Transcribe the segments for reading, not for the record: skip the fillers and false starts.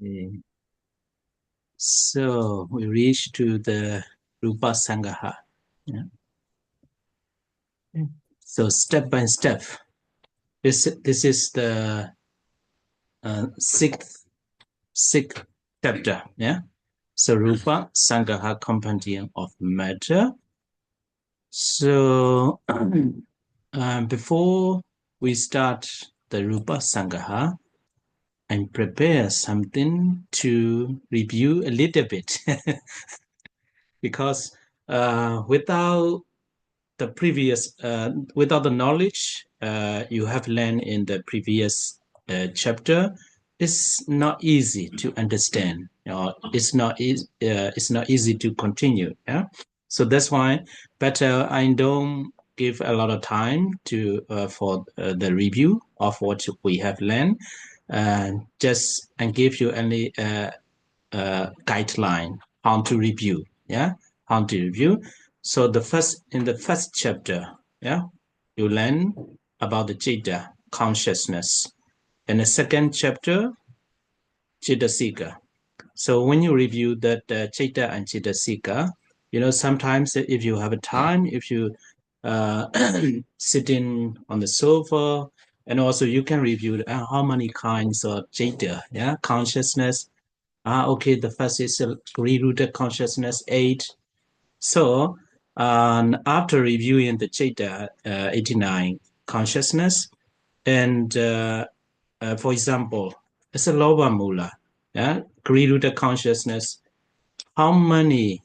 Okay. So we reach to the Rupa Sangaha. Yeah. So step by step, this is the sixth chapter. Yeah. So Rupa Sangaha compendium of matter. So before we start the Rupa Sangaha, and prepare something to review a little bit because without the previous without the knowledge you have learned in the previous chapter, it's not easy to understand. It's not easy to continue. Yeah, so that's why better I don't give a lot of time to for the review of what we have learned, and just and give you only guideline how to review. Yeah, how to review. So in the first chapter, yeah, you learn about the citta consciousness. In the second chapter, Chittasika. So when you review that citta and Chittasika, sometimes if you have a time, if you uh, sitting on the sofa, and also you can review how many kinds of citta, yeah, consciousness. Okay, the first is re-rooted consciousness, 8. So after reviewing the citta 89 consciousness, and for example, it's a lower mula, yeah, re-rooted consciousness. How many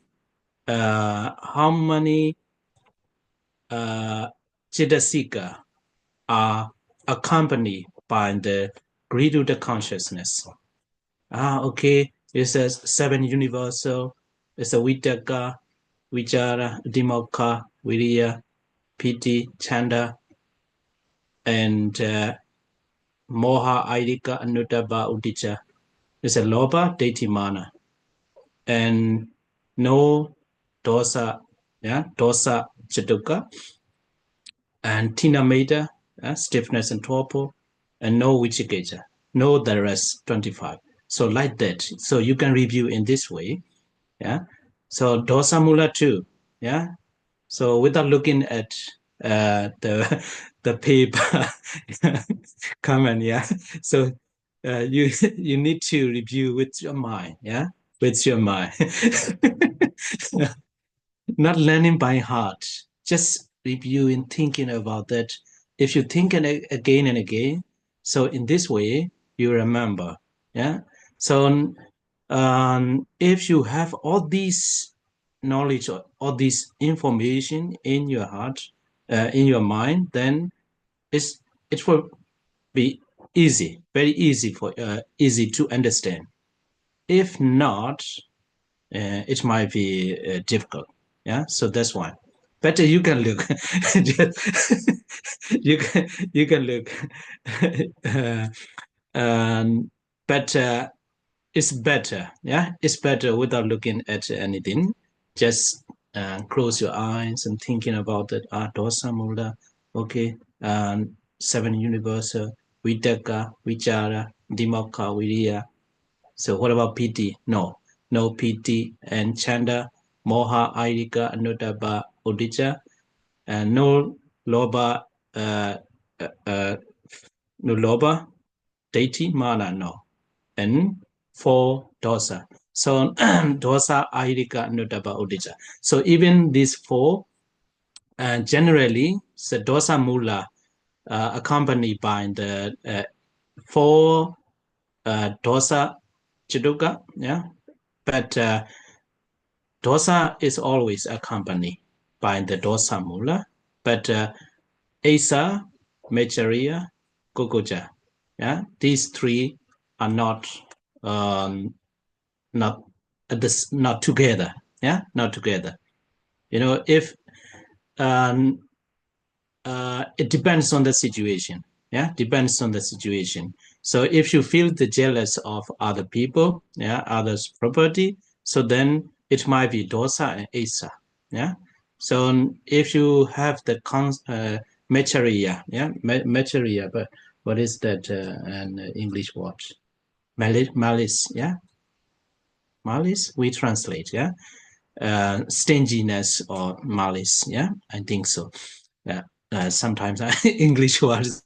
Chittasika are accompanied by the re-rooted consciousness? Okay. It says 7 universal. It's a Vitaka, Vichara, Dimokha, Viriya, Piti, Chanda, and Moha, Aidika, Anuttaba, Uddhacca. It's a Loba, Deti, Mana. And no dosa, yeah, dosa, Chatuka, and Tina Meta, stiffness and torpor, and no Vichiketa. No the rest, 25. So like that. So you can review in this way. Yeah. So dosa mula too. Yeah. So without looking at the the paper comment, yeah. So you you need to review with your mind, yeah, with your mind, not learning by heart, just reviewing, thinking about that. If you think again and again, so in this way you remember, yeah. So if you have all these knowledge or all this information in your heart, in your mind, then it will be easy, very easy easy to understand. If not, it might be difficult. Yeah, so that's why. Better you can look. You can look. uh, but it's better. Yeah, it's better without looking at anything. Just close your eyes and thinking about it. Dosa mula. Okay. 7 universal. Vitaka, Vichara, Dimokha, Viriya. So what about PT? No. No PT and Chanda, Moha, Airika, Anuttaba, Uddhacca, and no Loba, uh, uh, no Loba, Deity, Mana, no. And 4 dosa. So dosa, Ahirika, Anuttaba, Uddhacca. So even these 4, generally, the dosa mula accompanied by the 4 dosa chiduka, yeah. But dosa is always accompanied by the dosa mula. But asa, mecharia, gogoja, yeah, these 3 are um, not not together. Yeah, not together. If um, it depends on the situation. Yeah, depends on the situation. So if you feel the jealous of other people, yeah, others' property, so then it might be dosa and asa. Yeah. So if you have the mecharia, yeah, mecharia, but what is that in English word? malice, yeah, malice. We translate, yeah, stinginess or malice, yeah. I think so. Yeah. Sometimes English words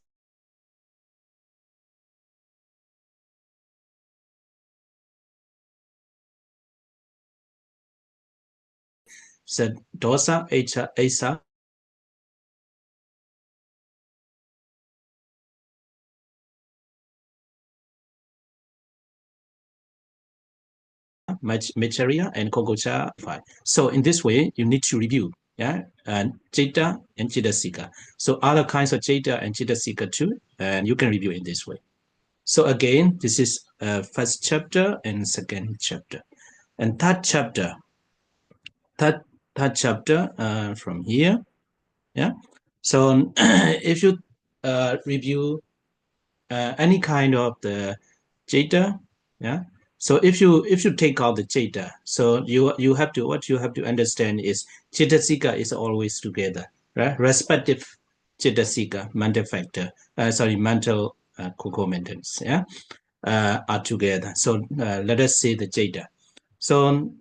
said dosa, asa, Macharia, and Kogocha. So in this way, you need to review, yeah, and Jeta and Chitasika. So other kinds of Jeta and Chitasika too, and you can review in this way. So again, this is first chapter and second chapter, and third third chapter from here, yeah. So if you review any kind of the Jeta, yeah. So if you take out the Jeta, so you have to what you have to understand is Chitasika is always together, right? Respective Chitasika, mental factor, mental concomitants, yeah, are together. So let us say the Jeta. So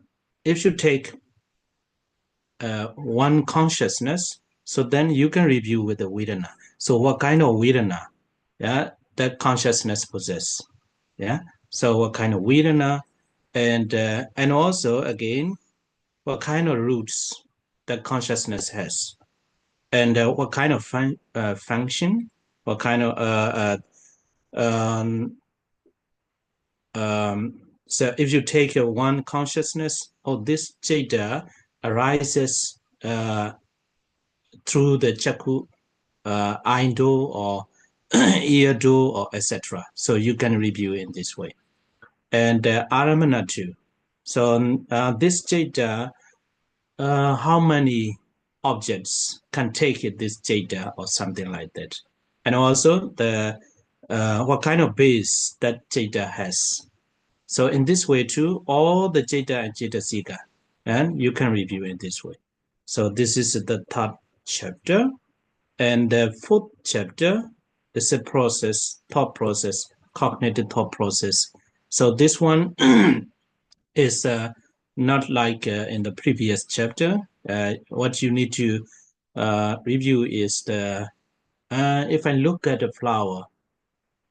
if you take one consciousness, so then you can review with the Vedana. So what kind of Vedana, yeah, that consciousness possess, yeah. So what kind of Vedana, and also again, what kind of roots that consciousness has, and what kind of function, what kind of um, so if you take one consciousness, oh, this Jada arises through the Chaku eye door or ear door or etc. So you can review in this way. And Aramana too. So this data, how many objects can take it, this data or something like that. And also the what kind of base that data has. So in this way too, all the data and data seeker, and you can review in this way. So this is the third chapter. And the fourth chapter is a process, thought process, cognitive thought process. So this one is not like in the previous chapter. What you need to review is the if I look at the flower,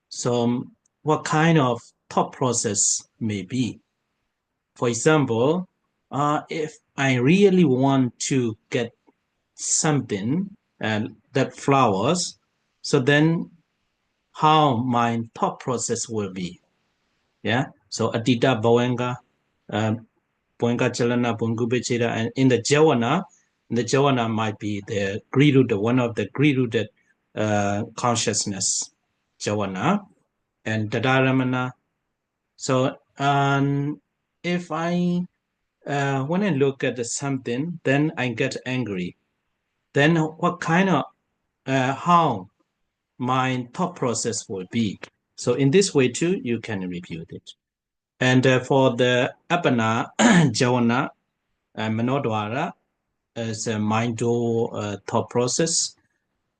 so what kind of thought process may be. For example, if I really want to get something that flowers, so then how my thought process will be. Yeah. So Adita Bowenga, Bowenga Chalana, Bungubechira, and in the Jawana might be the Griruda, one of the Griruda consciousness, Jawana, and Dadaramana. So if I when I look at something, then I get angry. Then what kind of how my thought process will be. So in this way too, you can review it. And for the Apana, Javana, Manodwara as a mindful thought process.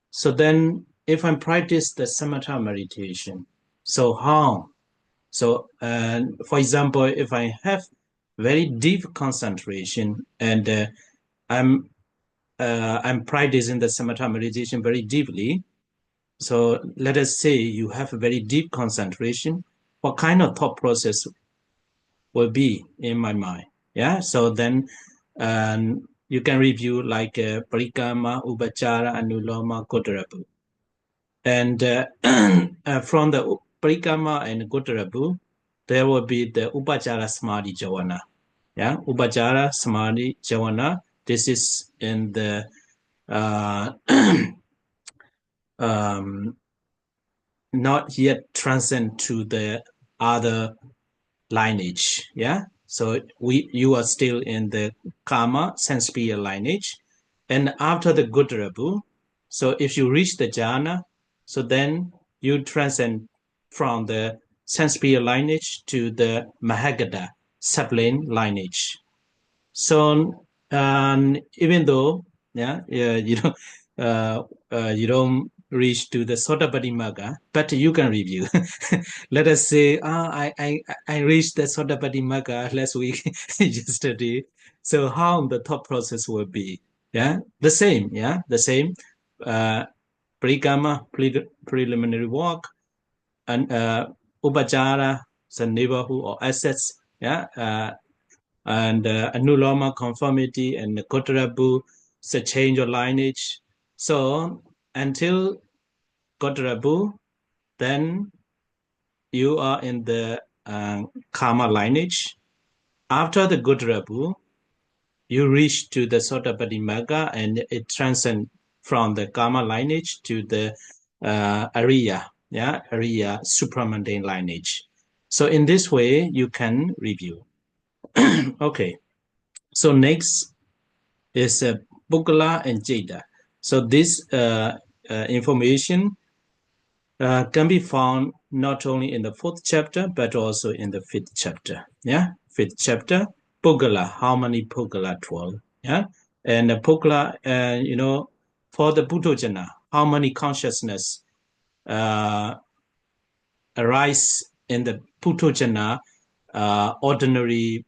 So then if I practice the samatha meditation, so how? So for example, if I have very deep concentration and I'm practicing the samatha meditation very deeply, so let us say you have a very deep concentration. What kind of thought process will be in my mind? Yeah. So then you can review like Parikama, Upachara, Anuloma, Kotarabu. And from the Parikama and Kotarabu, there will be the Upachara Samadhi Javana. Yeah. Upachara Samadhi Javana. This is in the um, not yet transcend to the other lineage. Yeah. So you are still in the karma sense-sphere lineage. And after the Gudrabu, so if you reach the jhana, so then you transcend from the sense-sphere lineage to the Mahagada sublime lineage. So even though you don't reach to the Sotapaddi Magga, but you can review. Let us say, I reached the Sotapaddi Magga last week, yesterday. So how the thought process will be? Yeah, the same. Yeah, the same. Parikama, preliminary walk, and Upachara, the neighborhood or assets. Yeah, and Anuloma conformity and Kotarabu, the change of lineage. So until Kotarabu, then you are in the karma lineage. After the Kotarabu, you reach to the Sotapaddi Magga and it transcends from the karma lineage to the Ariya, yeah, Ariya supramundane lineage. So in this way, you can review. Okay. So next is Pugala and Jada. So this information can be found not only in the fourth chapter, but also in the fifth chapter. Yeah, fifth chapter, Pugala, how many Pugala? 12. Yeah, and Pugala, for the Buddhajana, how many consciousness uh, arise in the Puthojana, ordinary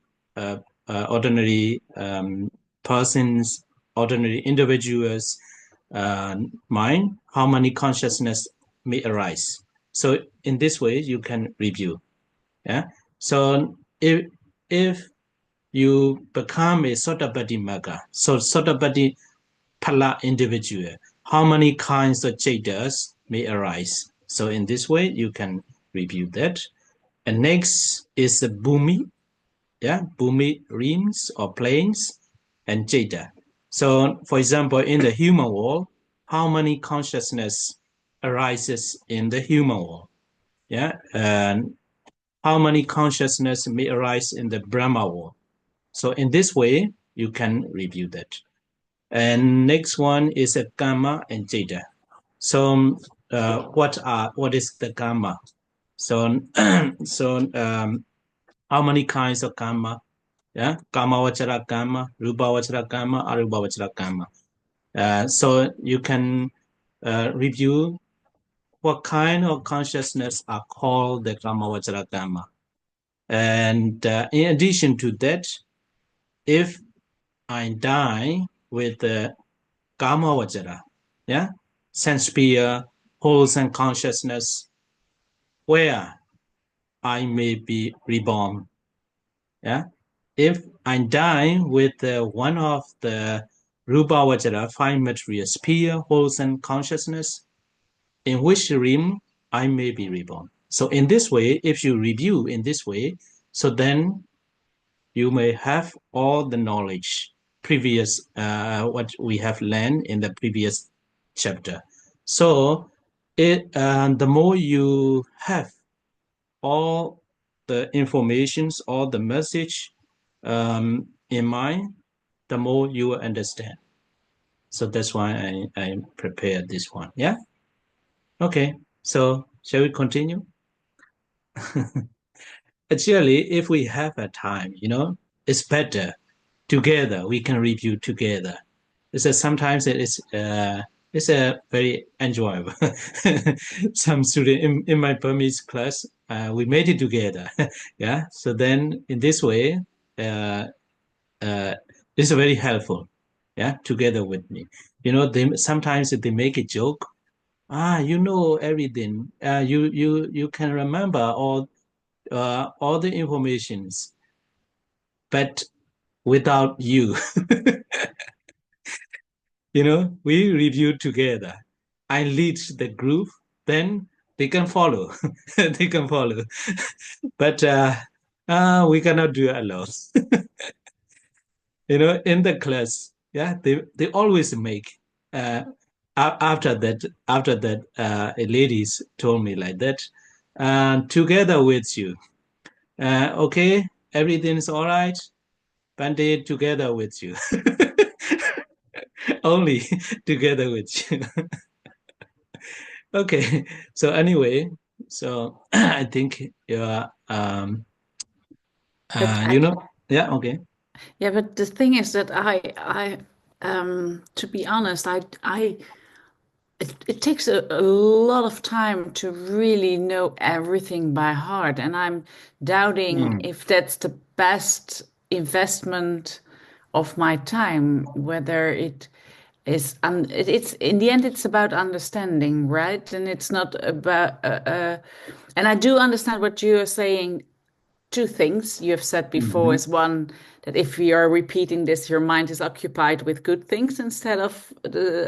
persons, ordinary individuals' mind, how many consciousness may arise. So in this way, you can review. Yeah. So if you become a Sotapaddi Magga, so Sotapaddi Phala individual, how many kinds of Jaitas may arise. So in this way, you can review that. And next is the Bhumi, yeah, Bhumi realms or planes and Jada. So for example, in the human world, how many consciousness arises in the human world? Yeah, and how many consciousness may arise in the Brahma world? So in this way, you can review that. And next one is a Gamma and Jada. So what is the Gamma? So how many kinds of Gamma? Yeah, Kama Vachara Kama, Rupa Vachara Kama, Arupa Vachara Kama. So you can review what kind of consciousness are called the Kama Vachara Kama. And in addition to that, if I die with the Kama Vachara, yeah, sense sphere, wholesome consciousness, where I may be reborn. Yeah, if I die with one of the Rupa Vajra, five material sphere, wholesome consciousness, in which realm I may be reborn. So in this way, if you review in this way, so then you may have all the knowledge previous what we have learned in the previous chapter. So the more you have all the informations, all the message in mind, the more you will understand. So that's why I prepared this one. Yeah. Okay. So shall we continue? Actually, if we have a time, it's better together. We can review together. Sometimes it's a very enjoyable. Some student in my Burmese class, we made it together. Yeah. So then in this way, uh, uh, it's very helpful. Yeah, together with me. Sometimes they make a joke. You know everything. You can remember all the informations, but without you, we review together. I lead the group, then they can follow. They can follow, but we cannot do it alone. In the class, yeah, they always make uh, after that ladies told me like that, together with you, okay, everything's all right, band-aid together with you. Only together with you. Okay, so anyway, so I think you're But I, yeah, okay. yeah, but the thing is that to be honest, it takes a lot of time to really know everything by heart, and I'm doubting Mm, if that's the best investment of my time, whether it is, it's in the end, it's about understanding, right? And it's not about, and I do understand what you are saying. Two things you have said before mhm, is one, that if you are repeating this, your mind is occupied with good things instead of the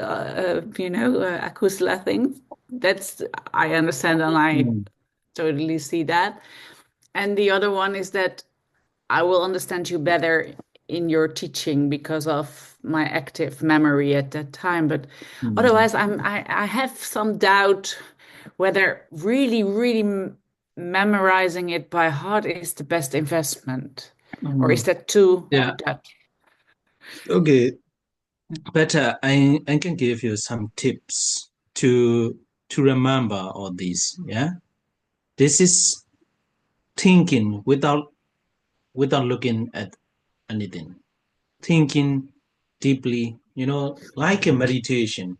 akusala things. That's, I understand, and I mm, totally see that. And the other one is that I will understand you better in your teaching because of my active memory at that time. But mm, otherwise, I have some doubt whether really memorizing it by heart is the best investment, or is mm. that too Yeah. that? Okay. But I can give you some tips to remember all these. Yeah. This is thinking without looking at anything. Thinking deeply, like a meditation.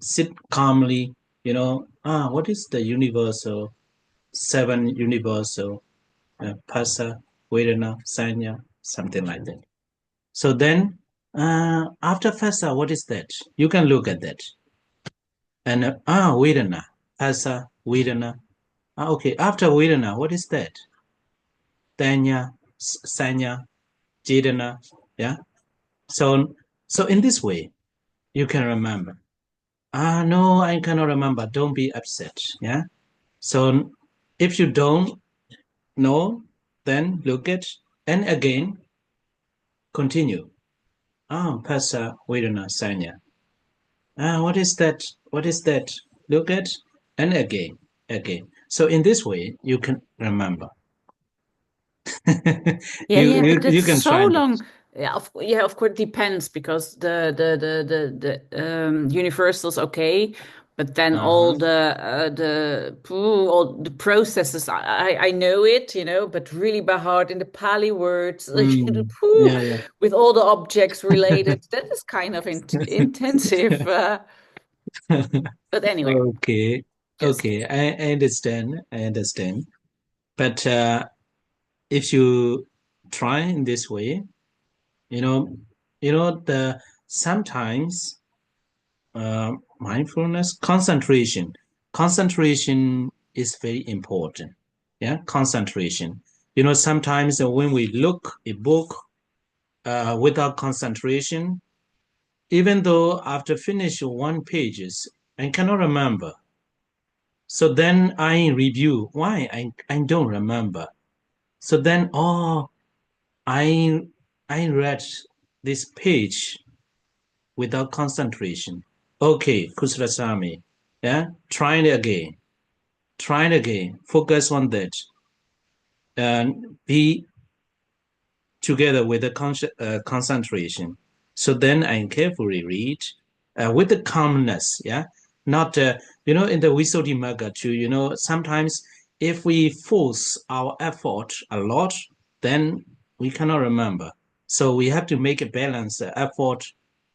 Sit calmly, what is the universal, seven universal, Pasa, Vedana, Sanya, something like that. So then, after Pasa, what is that? You can look at that. And Vedana, Pasa, Vedana. Okay, after Vedana, what is that? Tanya, Sanya, Jidana. Yeah. So, so in this way, you can remember. No, I cannot remember. Don't be upset. Yeah. So if you don't know, then look at and again continue. Pasa Vedana Sanya. What is that? What is that? Look at and again, again. So in this way, you can remember. Yeah, you, yeah, you but that's you can so try that. long. Yeah, of course, it depends because the universals, okay, but then Uh-huh. all the processes, I know it, but really by heart in the Pali words, Yeah, yeah. with all the objects related, that is kind of intensive. But anyway, Okay, just okay. I understand. I understand. But if you try in this way, you know, the sometimes mindfulness concentration is very important. Yeah, concentration. Sometimes when we look a book without concentration, even though after finish one pages, I cannot remember. So then I review why I don't remember. So then, I I read this page without concentration. Okay, Kusalasami. Yeah, try it again. Try it again. Focus on that and be together with the concentration. So then I carefully read with the calmness. Yeah, not in the Visuddhimagga too. Sometimes if we force our effort a lot, then we cannot remember. So we have to make a balance effort,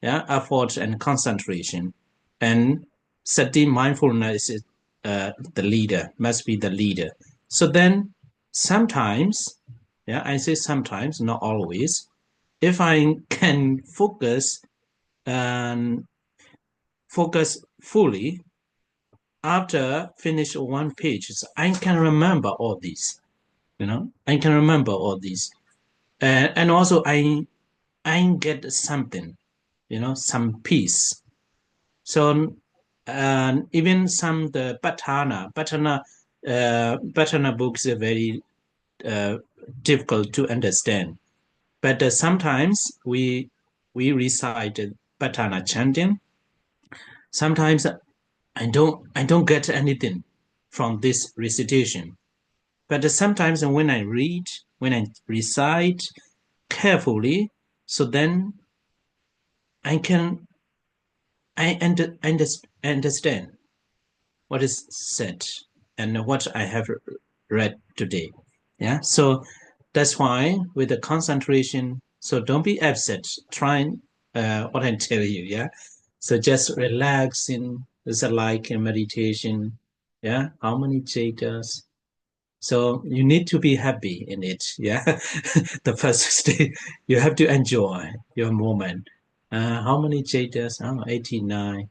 yeah, effort and concentration, and sati mindfulness is the leader, must be the leader. So then sometimes, yeah, I say sometimes, not always. If I can and focus fully after finish one page, I can remember all these. I can remember all these, and also I get something, some peace. So, and even some the Patana books are very uh, difficult to understand. But sometimes we recite Patana chanting. Sometimes I don't get anything from this recitation. But sometimes when I recite carefully, so then I can understand what is said and what I have read today. Yeah. So that's why with the concentration, so don't be upset. Try what I tell you. Yeah. So just relaxing is like a meditation. Yeah. How many chetas? So you need to be happy in it. Yeah. The first stage, you have to enjoy your moment. How many chetas? Oh, 89.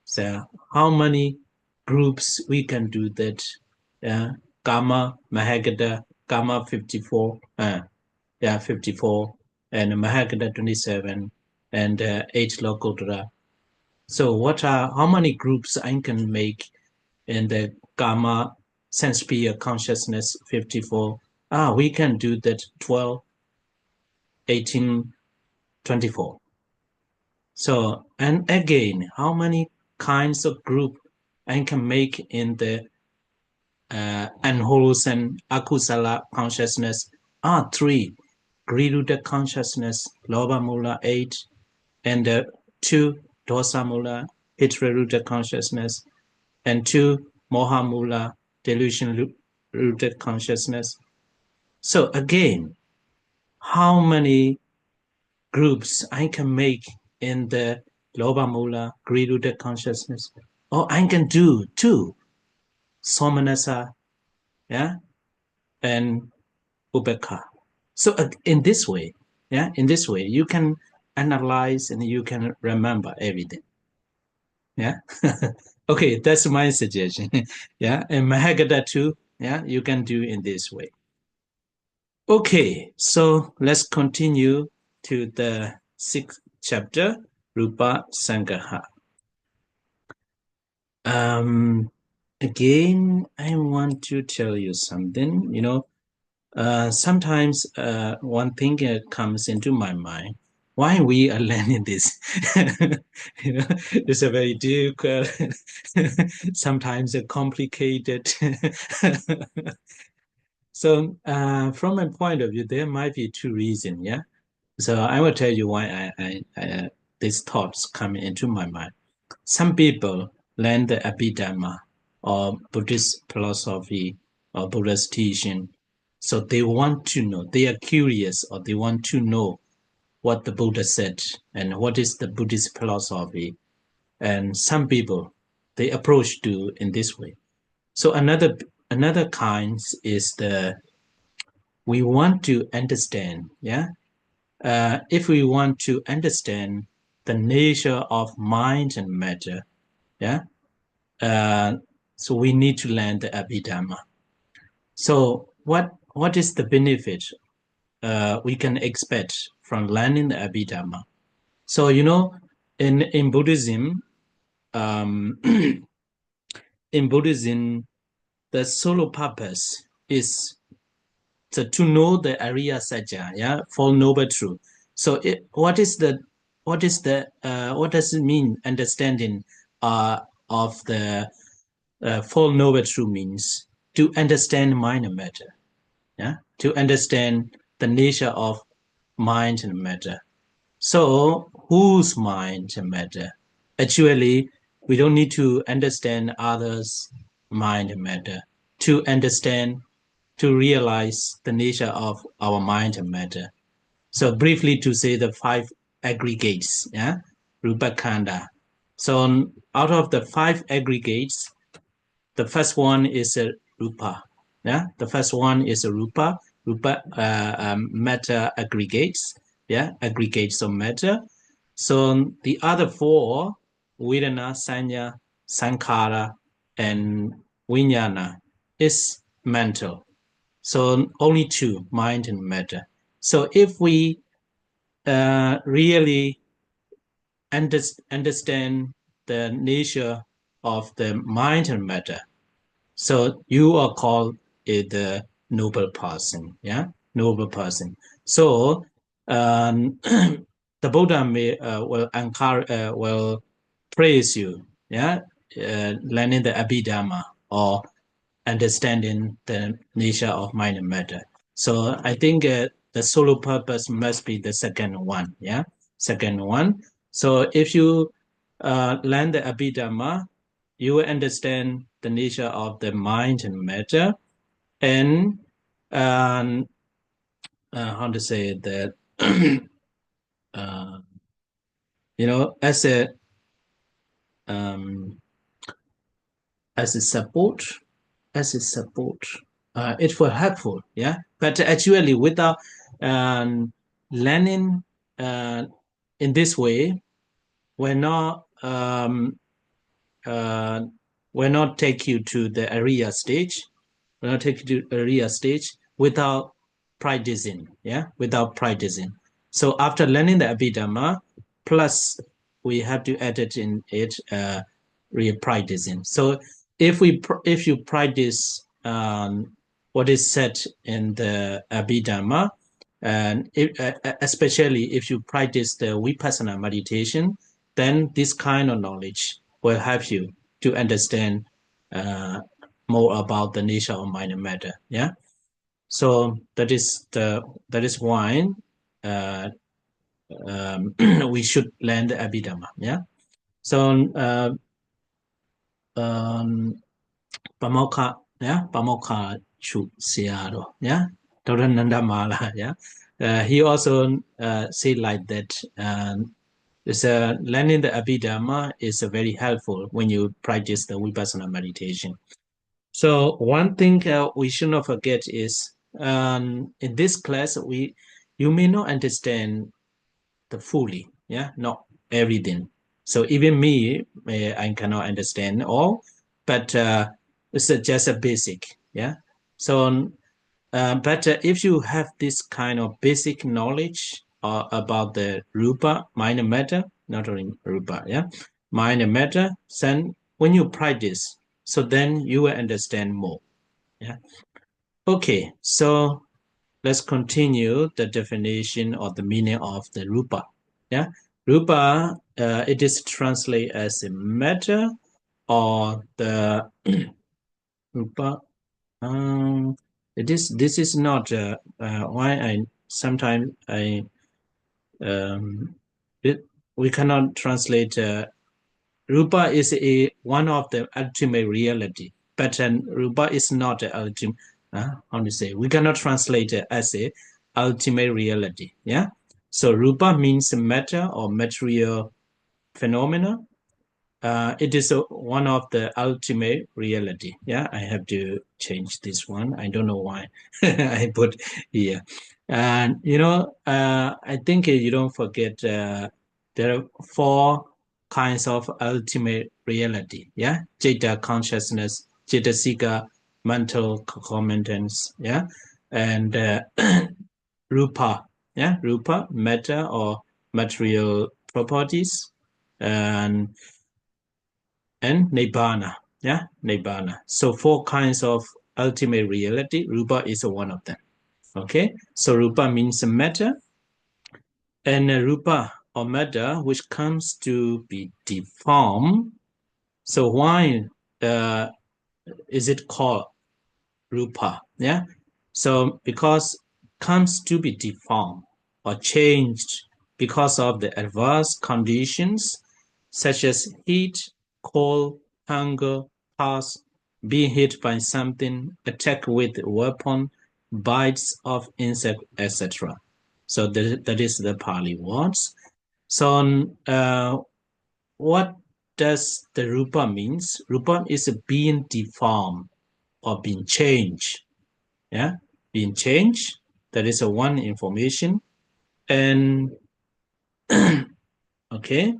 So how many groups we can do that? Yeah. Karma, Mahagada, Karma 54. Yeah, 54. And Mahagada 27. And 8 Lokottara. So what are how many groups I can make in the gamma sense sphere consciousness 54? We can do that 12, 18, 24. So and again, how many kinds of group I can make in the unwholesome akusala consciousness? Three. Griruda consciousness, Loba Mula 8, and 2. Dosa Mula, Hitraruda consciousness, and 2. Mohamula, delusion rooted consciousness. So again, how many groups I can make in the Loba Mula, greed rooted consciousness? Or I can do 2. Somanasa, yeah, and Ubeka. So in this way, yeah, in this way, you can analyze and you can remember everything. Yeah. Okay, that's my suggestion. Yeah, and Mahagada too. Yeah, you can do in this way. Okay, so let's continue to the sixth chapter, Rupa Sangaha. Um, Again, I want to tell you something. Sometimes one thing comes into my mind. Why we are learning this? It's a very difficult, sometimes a complicated. So, from my point of view, there might be two reasons. Yeah. So I will tell you why these thoughts come into my mind. Some people learn the Abhidhamma or Buddhist philosophy or Buddhist teaching. So they want to know, they are curious or they want to know what the Buddha said and what is the Buddhist philosophy. And some people, they approach to in this way. So another kind is the we want to understand, yeah. If we want to understand the nature of mind and matter, yeah, uh, so we need to learn the Abhidhamma. So what is the benefit we can expect from learning the Abhidhamma? So in Buddhism, um, in Buddhism, the sole purpose is to know the Ariya Satya, yeah, Four Noble Truth. So what does it mean understanding of the Four Noble Truth means to understand mind and matter, yeah, to understand the nature of mind and matter. So whose mind and matter? Actually, we don't need to understand others' mind and matter to understand to realize the nature of our mind and matter. So briefly to say the five aggregates, yeah, Rupa Kanda. So out of the five aggregates, the first one is a Rupa. Yeah, the first one is a Rupa. Rupa matter aggregates. Yeah, aggregates of matter. So the other four, Vedana, Sanya, Sankhara, and Vijnana, is mental. So only two, mind and matter. So if we really understand the nature of the mind and matter, so you are called the noble person, yeah, noble person. So the Buddha will encourage, will praise you, yeah, learning the Abhidhamma or understanding the nature of mind and matter. So I think the solo purpose must be the second one. Yeah, second one. So if you learn the Abhidhamma, you will understand the nature of the mind and matter, and um, how to say that, uh, as a um, as a support, it will helpful, yeah. But actually, without um, learning uh, in this way, we're not uh, will not take you to the area stage. Will not take you to area stage without practicing. Yeah, without practicing. So after learning the Abhidhamma, plus we have to add it in it real practicing. So if you practice what is said in the Abhidhamma, and especially if you practice the vipassana meditation, then this kind of knowledge will help you to understand uh, more about the nature of mind and matter. Yeah. So that is why uh, we should learn the Abhidhamma. Yeah. So um, Pamokha, yeah, Pamokha Chu Siaro, yeah, Dorananda Mala, yeah. He also said like that. It's learning the Abhidhamma is very helpful when you practice the Vipassana meditation. So one thing we should not forget is in this class you may not understand the fully, yeah, not everything. So even me, I cannot understand all, but it's just a basic, yeah. So but if you have this kind of basic knowledge about the rupa, mind and matter, not only rupa, yeah, mind and matter, then when you practice, so then you will understand more. Yeah. Okay, so let's continue the definition or the meaning of the rupa. Yeah, rupa, it is translated as a matter or the rupa. Um, it is. This is not why I sometimes I um, it, we cannot translate. Rupa is a one of the ultimate reality, but rupa is not the ultimate. How to say? We cannot translate it as a ultimate reality. Yeah. So rupa means matter or material phenomena, it is one of the ultimate reality. Yeah, I have to change this one. I don't know why I put here. And I think you don't forget there are four kinds of ultimate reality. Yeah, Jeta consciousness, Cetasika mental concomitants. Yeah, and Rupa. Yeah, Rupa matter or material properties, and Nibbana. Yeah, Nibbana. So four kinds of ultimate reality. Rupa is one of them. Okay, so Rupa means matter, and Rupa or matter which comes to be deformed. So why uh, is it called Rupa? Yeah, so because comes to be deformed or changed because of the adverse conditions such as heat, cold, hunger, thirst, being hit by something, attack with a weapon, bites of insect, etc. So that is the Pali words. So what does the rupa means? Rupa is being deformed or being changed. Yeah, being changed. That is a one information. And okay,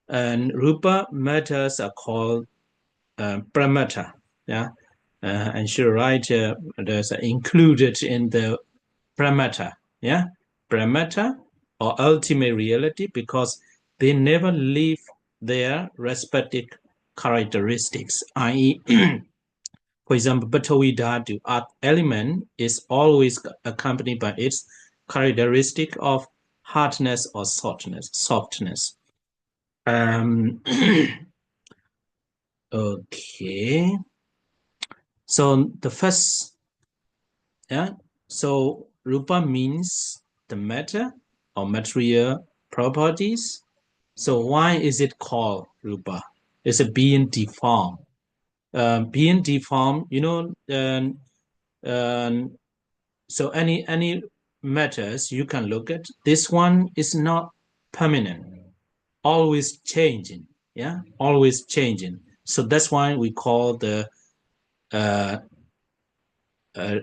and rupa matters are called parameter. Yeah, and should write there's included in the parameter. Yeah, parameter or ultimate reality because they never leave their respective characteristics, i.e., for example, Batawi Dhatu, earth element is always accompanied by its characteristic of hardness or softness. Um, okay. So the first, yeah. So rupa means the matter or material properties. So why is it called rupa? It's a being deformed. Being deformed, so any matters you can look at. This one is not permanent, always changing. yeah, always changing. So that's why we call the uh,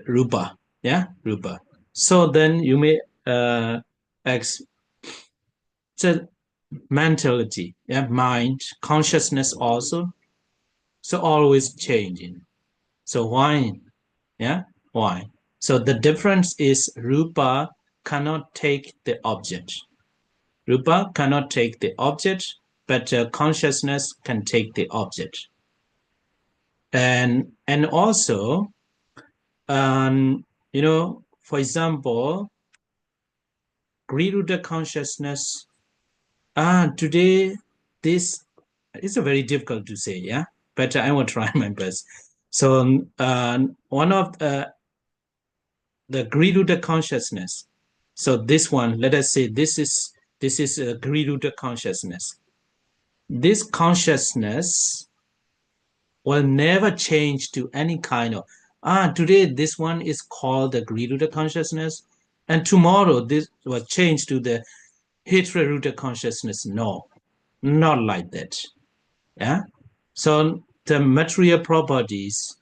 rupa, yeah, rupa. So then you may ask, the mentality, yeah, mind, consciousness also, so always changing. So why? Yeah, why? So the difference is rupa cannot take the object. Rupa cannot take the object, but consciousness can take the object. And also, for example, Griruda consciousness. Today this is a very difficult to say, yeah, but I will try my best. So one of the Griruda consciousness. So this one, let us say this is a Griruda consciousness. This consciousness will never change to any kind of today this one is called the Griruda consciousness, and tomorrow this will change to the Heteroruta consciousness. No, not like that. Yeah. So the material properties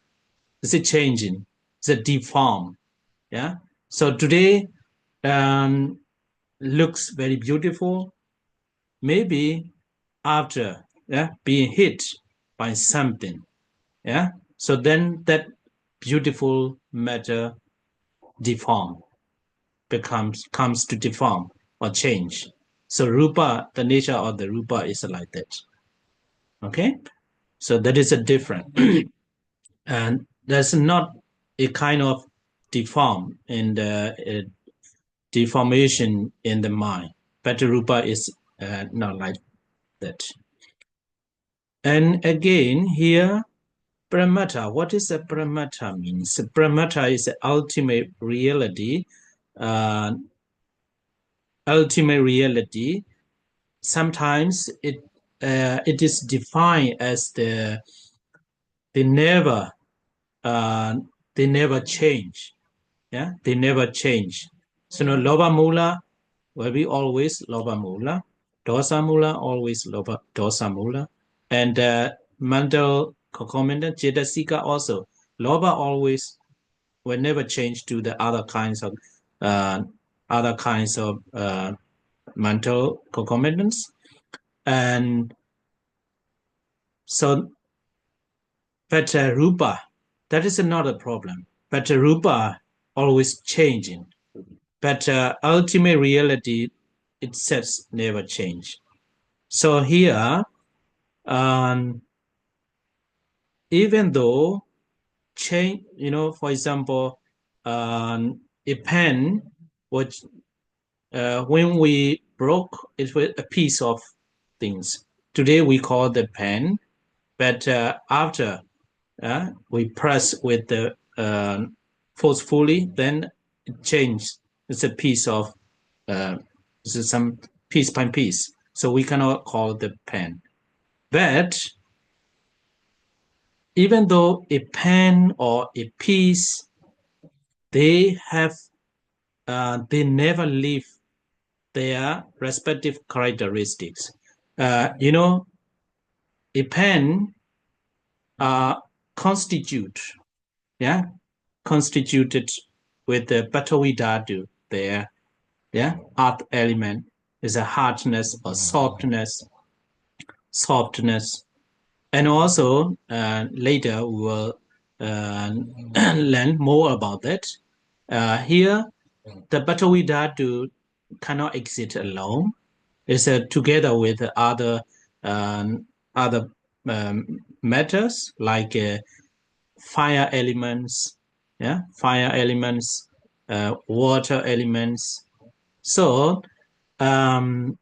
is it changing, is it deformed. Yeah. So today um, looks very beautiful. Maybe after, yeah, being hit by something, yeah, so then that beautiful matter deform, becomes comes to deform or change. So rupa, the nature of the rupa is like that. Okay, so that is a different, and there's not a kind of deform in the deformation in the mind, but the rupa is not like that. And again here, Brahmata, what is a Brahmata means? Brahmata is the ultimate reality. Uh, ultimate reality. Sometimes it is defined as they never uh, they never change. Yeah, they never change. So no loba mula will be always loba mula, dosa mula always loba dosa mula, and mental concomitant cetasika also. Loba always will never change to the uh, other kinds of mental concomitants. And so but rupa, that is not a problem, but rupa always changing, but ultimate reality itself never change. So here, um, even though change, for example, a pen which when we broke it with a piece of things. Today we call the pen, but after we press with the forcefully, then it changes. It's a piece of it's some piece by piece. So we cannot call the pen. But even though a pen or a piece, they have they never leave their respective characteristics. You know, a pen constitute, yeah, constituted with the Batawi Dhatu there, yeah, earth element is a hardness or softness, and also later we will learn more about that. Here, the Batawi Dhatu cannot exist alone. It's together with other matters like fire elements, yeah, fire elements, water elements. So um,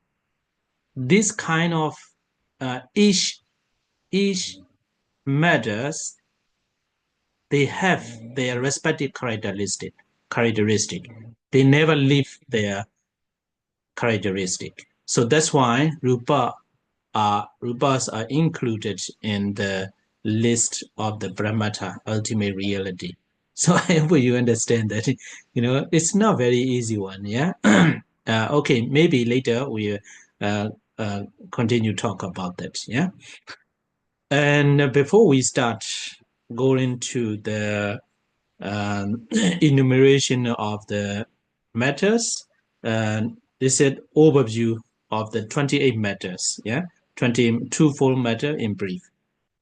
this kind of each matters, they have their respective characteristic. They never leave their characteristic. So that's why rupas are included in the list of the Brahmata, ultimate reality. So I hope you understand that, it's not very easy one, yeah. Okay, maybe later we continue talk about that. Yeah. And before we start going to the enumeration of the matters, this is overview of the 28 matters. Yeah, 20 twofold matter in brief.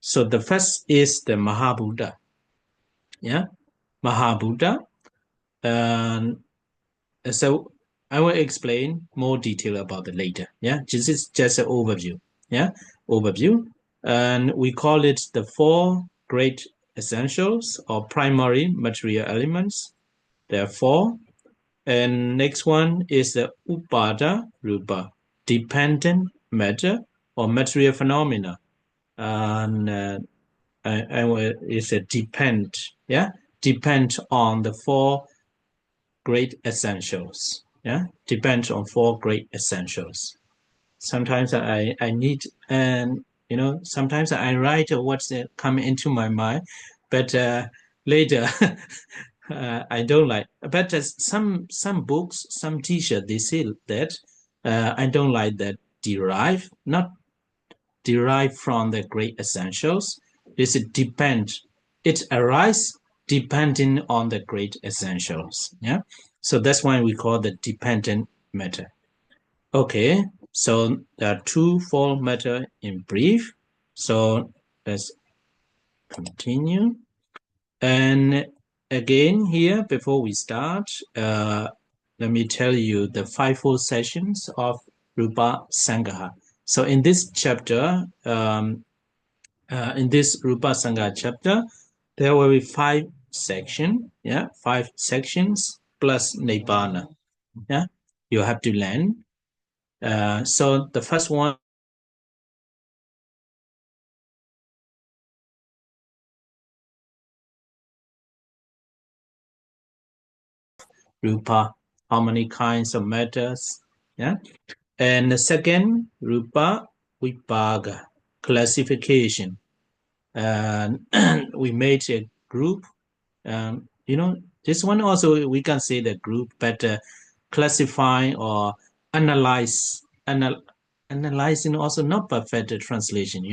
So the first is the Mahabuddha. Yeah, Mahabuddha. And so I will explain more detail about it later. Yeah, this is just an overview. Yeah, overview, and we call it the four great essentials or primary material elements. There are four. And next one is the Upada Rupa, dependent matter or material phenomena. And it's a depend, yeah, depend on the four great essentials. Yeah, depends on four great essentials. Sometimes I need, and sometimes I write what's coming into my mind, but later I don't like. But some books, some teacher, they say that I don't like that not derive from the great essentials. This depend. It arises depending on the great essentials. Yeah. So that's why we call the dependent matter. Okay. So there are twofold matter in brief. So let's continue. And again, here before we start, let me tell you the fivefold sessions of Rupa Sangaha. So in this chapter, in this Rupa Sangha chapter, there will be five sections. Yeah, five sections plus Nibbana. Yeah, you have to learn. So the first one, Rupa, how many kinds of matters? Yeah, and the second, Rupa Vibhaga, classification. And we made a group. This one also we can say the group, but classify or analyze, analyzing also not perfect translation.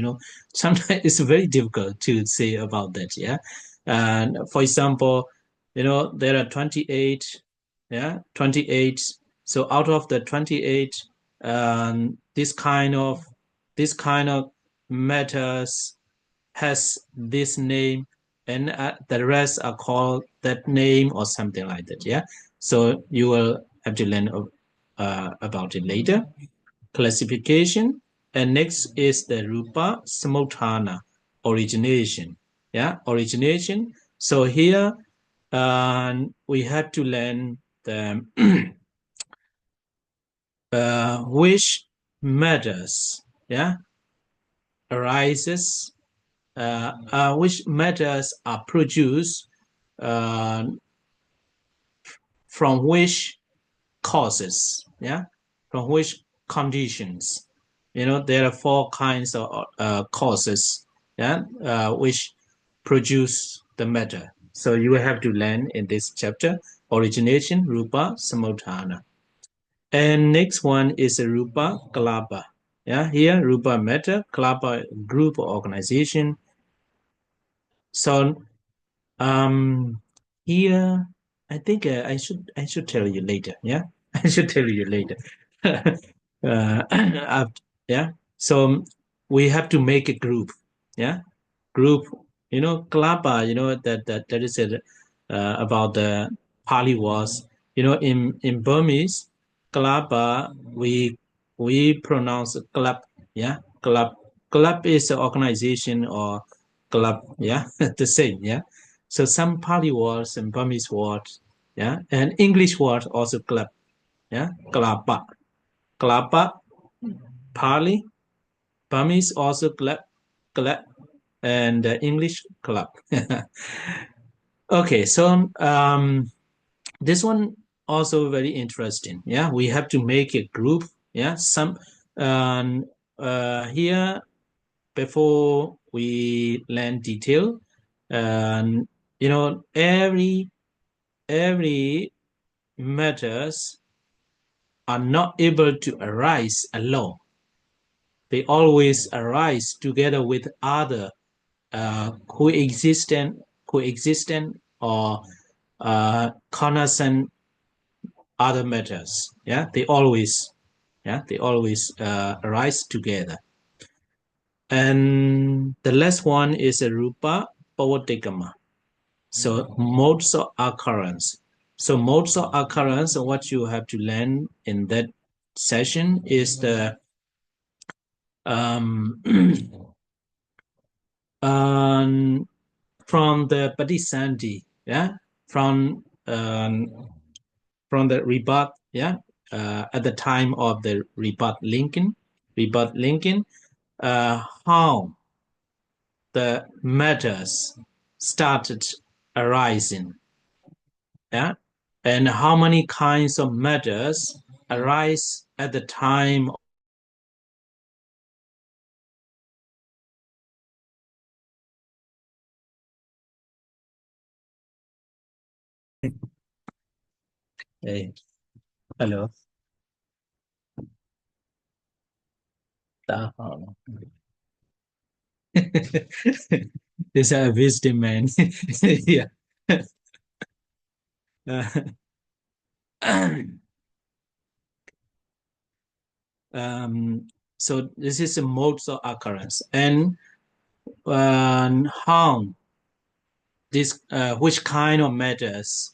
Sometimes it's very difficult to say about that. Yeah, and for example, there are 28. Yeah, 28. So out of the 28, this kind of matters has this name, and the rest are called that name or something like that. Yeah. So you will have to learn about it later. Classification. And next is the Rupa Samutthana, origination. Yeah, origination. So here we have to learn the which matters, yeah, arises, which matters are produced uh, from which causes, yeah, from which conditions. There are four kinds of causes, yeah, which produce the matter. So you will have to learn in this chapter origination, rupa, samudhana. And next one is rupa kalapa. Yeah, here rupa matter, kalapa group or organization. So here I think I should tell you later. Yeah, I should tell you later. Yeah. So we have to make a group. Yeah, group. Kalapa. That is it about the Pali words. In Burmese, Kalapa we pronounce club. Yeah, club. Club is an organization or club. Yeah, the same. Yeah. So some Pali words and Burmese words. Yeah, and English words also club. Yeah, Kalapa. Kalapa, Pali, Burmese also club, club, and English club. Okay, so this one also very interesting. Yeah, we have to make a group. Yeah, some here before we learn detail, and every matters are not able to arise alone. they always arise together with other coexistent or consonant other matters. Yeah, they always arise together. And the last one is a rupa pavatikama. So modes of occurrence. So modes of occurrence, what you have to learn in that session is the um, from the Padisandhi, yeah, from the rebirth, yeah, at the time of the rebirth linking, how the matters started arising, yeah, and how many kinds of matters arise at the time. Hey, hello. This is a wisdom man. Yeah. Um, so this is a modes of occurrence, and how this which kind of matters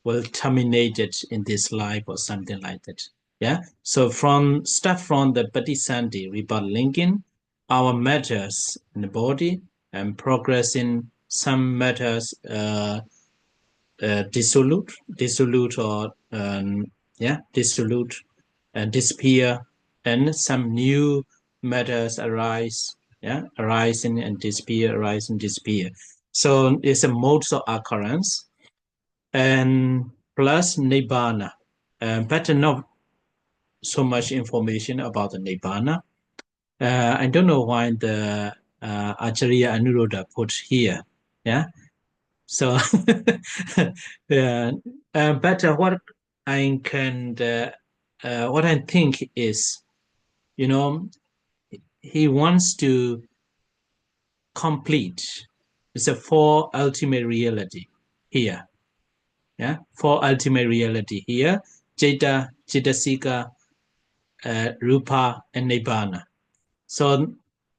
will terminate it in this life or something like that. Yeah. So start from the Patisandhi rebirth linking, our matters in the body and progressing some matters dissolute or dissolute and disappear, and some new matters arise, arising and disappear, arising, disappear. So it's a modes of occurrence, and plus nibbana. But not so much information about the nibbana. I don't know why the Acharya Anuruddha put here. Yeah. So, yeah. But I can, what I think is, you know, he wants to complete. It's a four ultimate reality here. Yeah, four ultimate reality here: Jeta, Chitasika, Rupa, and Nibbana. So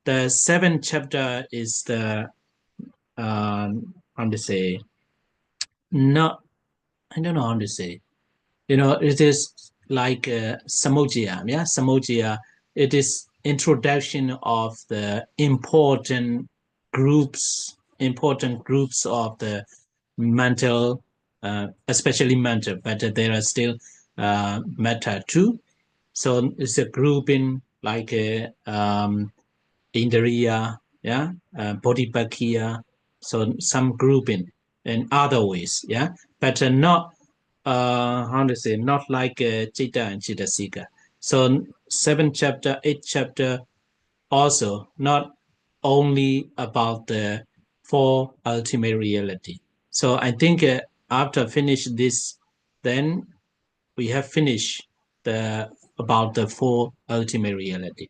the seventh chapter is the how to say, not, I don't know how to say. It is like Samojaya. Yeah, Samojaya. It is introduction of the important groups of the mental, especially mental, but there are still meta too. So it's a grouping like Indriya, yeah, Bodhipakkhiya. So some grouping in other ways, yeah, but not how to say, not like Chitta and Chittasika. So seventh chapter, eighth chapter, also not only about the four ultimate reality. So I think after finish this, then we have finished the about the four ultimate reality.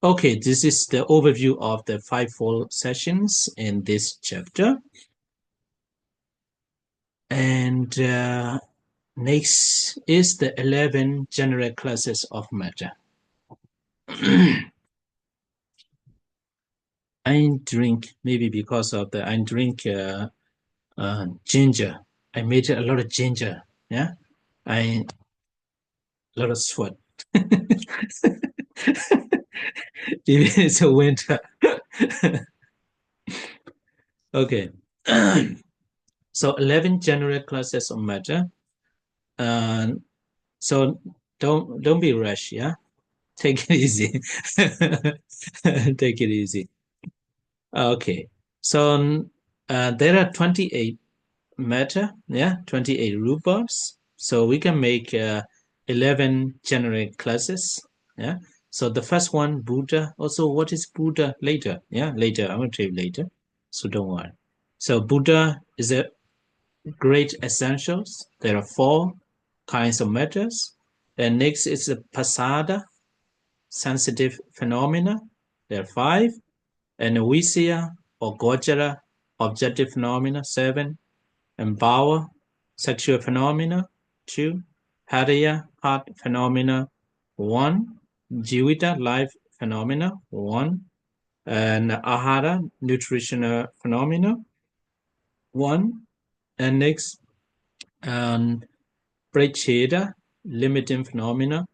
Okay, this is the overview of the fivefold sessions in this chapter. And next is the 11 general classes of matter. I drink, maybe because of I drink ginger. I made a lot of ginger. Yeah, a lot of sweat. Even it's a winter. Okay. So 11 general classes of matter. So don't be rushed. Yeah, take it easy. Take it easy. Okay. So there are 28 matter, yeah, 28 rupas. So we can make 11 general classes, yeah. So the first one, Buddha. Also, what is Buddha? Later, yeah, later. I'm going to tell you later. So don't worry. So Buddha is a great essentials. There are four kinds of matters. And next is the pasada, sensitive phenomena. There are 5. And Visaya or Gochara, objective phenomena, 7. And Bhava, sexual phenomena, 2. Haraya, heart phenomena, 1. Jivita, life phenomena, 1. And Ahara, nutritional phenomena, 1. And next, um, Pracheda, limiting phenomena.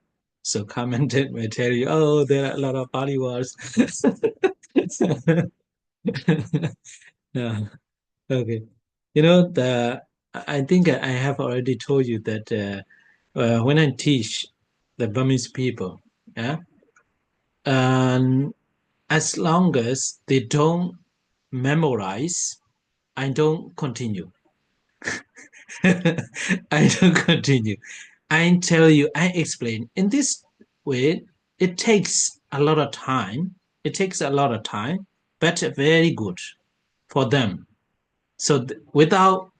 So commented may tell you, oh, there are a lot of Pali words. Yeah. Okay. I think I have already told you that when I teach the Burmese people, yeah, and as long as they don't memorize, I don't continue. I don't continue. I tell you, I explain. In this way, it takes a lot of time. It takes a lot of time, but very good for them. So without